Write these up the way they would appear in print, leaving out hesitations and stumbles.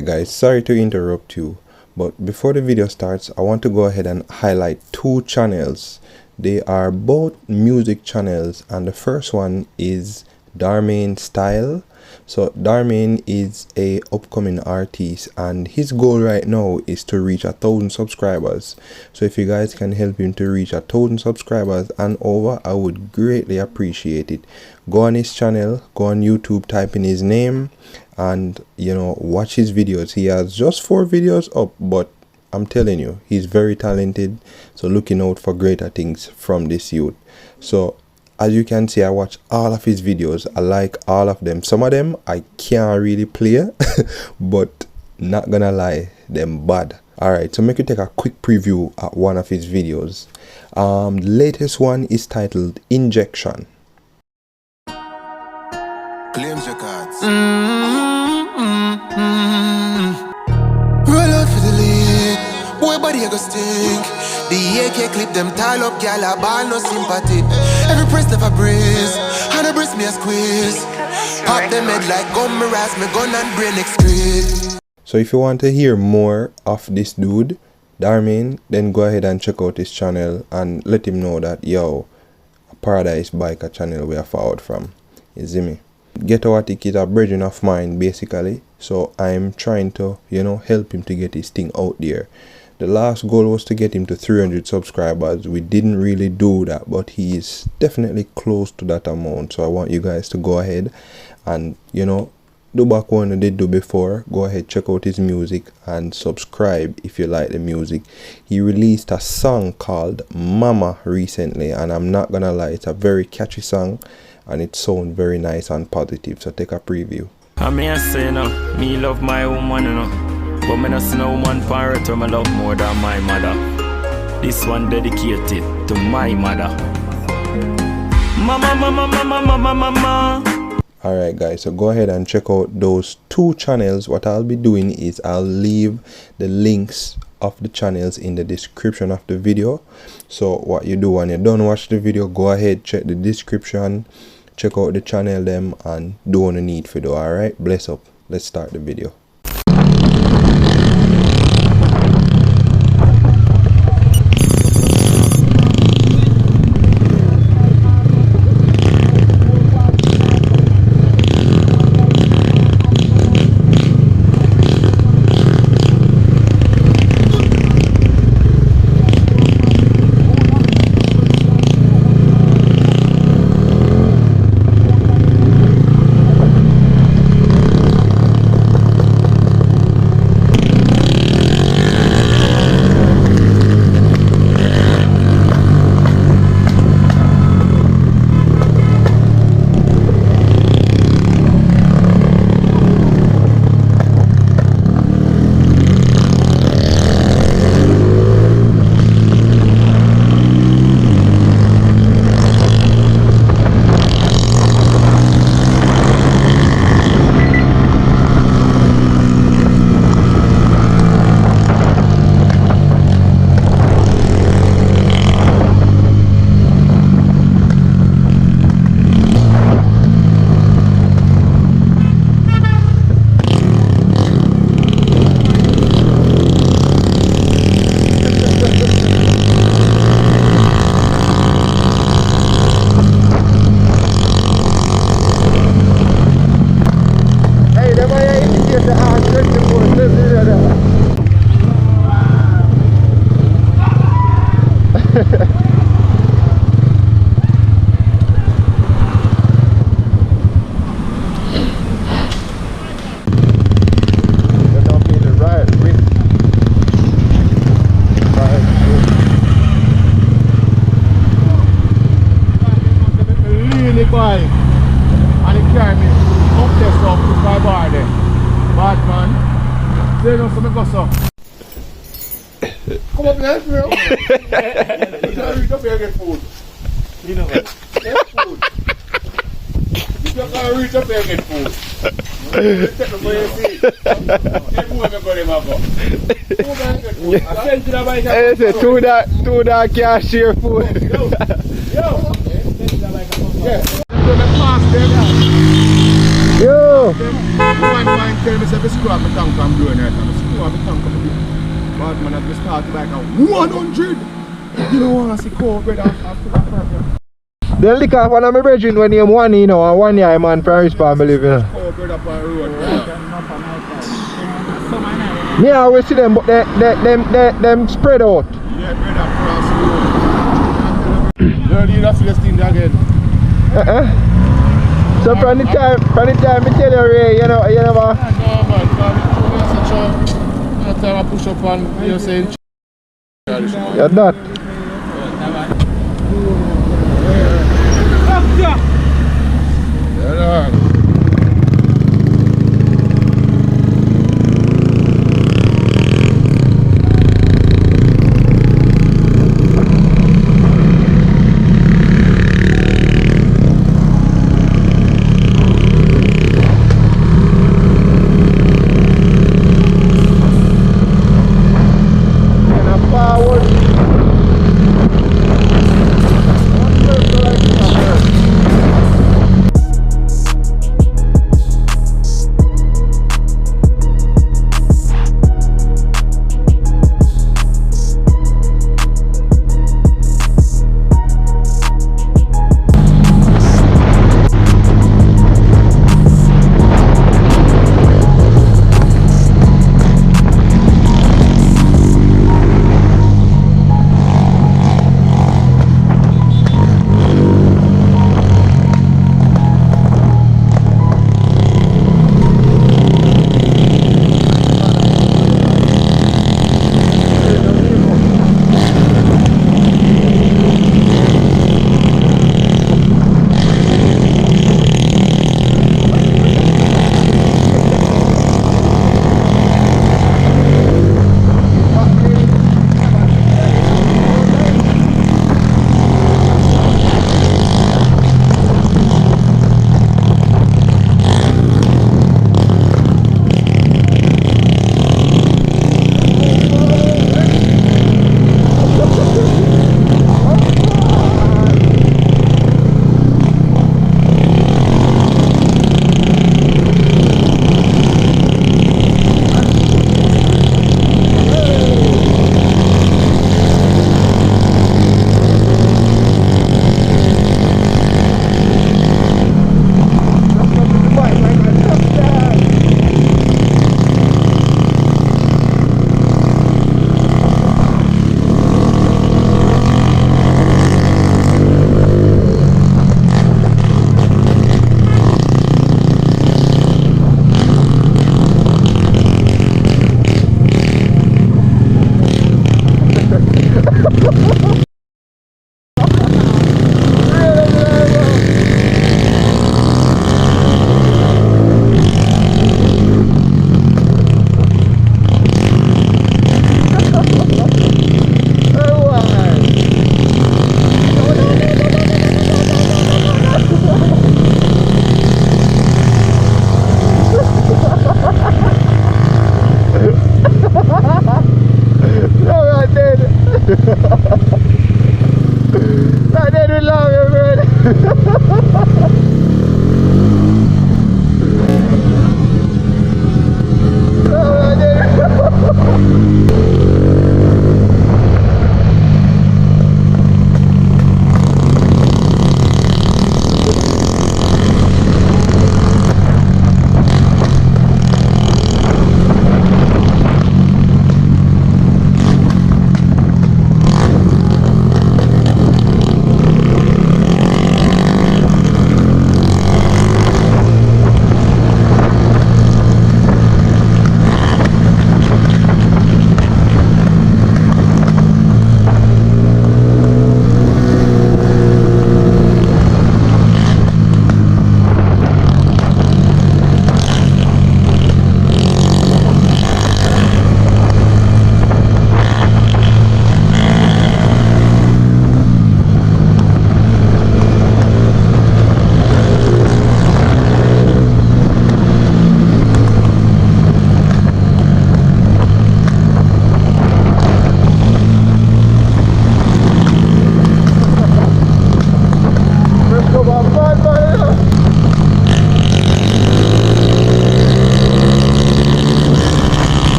Alright guys, sorry to interrupt you, but before the video starts, I want to go ahead and highlight two channels. They are both music channels, and the first one is Darmain Style. So Darmain is a upcoming artist, and his goal right now is to reach 1,000 subscribers. So if you guys can help him to reach 1,000 subscribers and over, I would greatly appreciate it. Go on his channel, go on YouTube, type in his name, and watch his videos. He has just 4 videos up, but I'm telling you, he's very talented. So looking out for greater things from this youth. So as you can see, I watch all of his videos. I like all of them. Some of them I can't really play, but not gonna lie, them bad. Alright, so make you take a quick preview at one of his videos. The latest one is titled Injection. Claims your cards. Roll out for the lead. Boy, body go stink. The AK clip them tile up, gal a ball, no sympathy. Every press never breeze, and the breast me a squeeze. Pop them head like gum, me ras me gun and brain excrete. So if you want to hear more of this dude, Darmain, then go ahead and check out his channel and let him know that, yo, a Paradise Biker channel we are forward from. You see me? Get Our Ticket a brethren of mine, basically. So I'm trying to, help him to get his thing out there. The last goal was to get him to 300 subscribers. We didn't really do that, but he is definitely close to that amount. So I want you guys to go ahead and, do back what I did do before. Go ahead, check out his music and subscribe if you like the music. He released a song called Mama recently, and I'm not gonna lie, it's a very catchy song and it sounds very nice and positive. So take a preview. I mean, I say me love my woman, but me not see no woman parrot where me love more than my mother. This one dedicated to my mother. Mama, mama, mama, mama, mama. Alright guys, so go ahead and check out those 2 channels. What I'll be doing is I'll leave the links of the channels in the description of the video. So what you do when you don't watch the video, go ahead, check the description, check out the channel them, and do what you need for do. Alright, bless up. Let's start the video. And he carried me up there so to my bar there. Bad man. They know something go so. Come up here, bro. You don't get food. You know what? Get food. You can't reach up here and get food. Take them for your seat. Take who am I going to go? I sent to the bike. Hey, say two that can't share food. Yo. Yeah. Yo. 1.5 tell myself to screw up my tank and blow right now. Screw up my tank and blow. But man, I just start like a 100. You don't want to see cold bread after that. They lick off one of my brethren when you're one, you know, and 1 year man from his family, you know. Cold bread up on the road. Yeah, we see them, but them spread out. Yeah, bread across the road. No, you don't see this thing again. So from the time I tell you, Ray, you know, you never... No, man, because that time I push up and you're saying... You're not.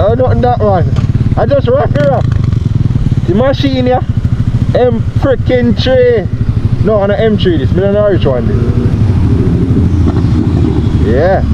Oh, not that one. I just rock it up. The machine here, M freaking 3. No, on the M3 this. I don't know which one this. Yeah.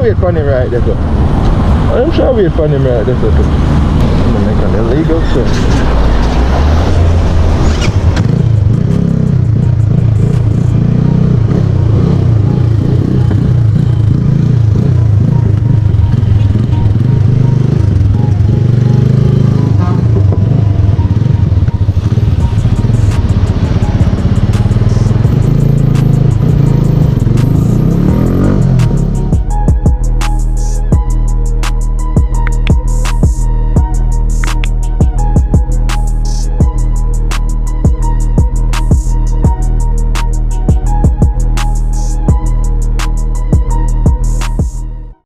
Wait for him right there, so. I'm sure wait for him right there, so. I'm gonna make an illegal swim.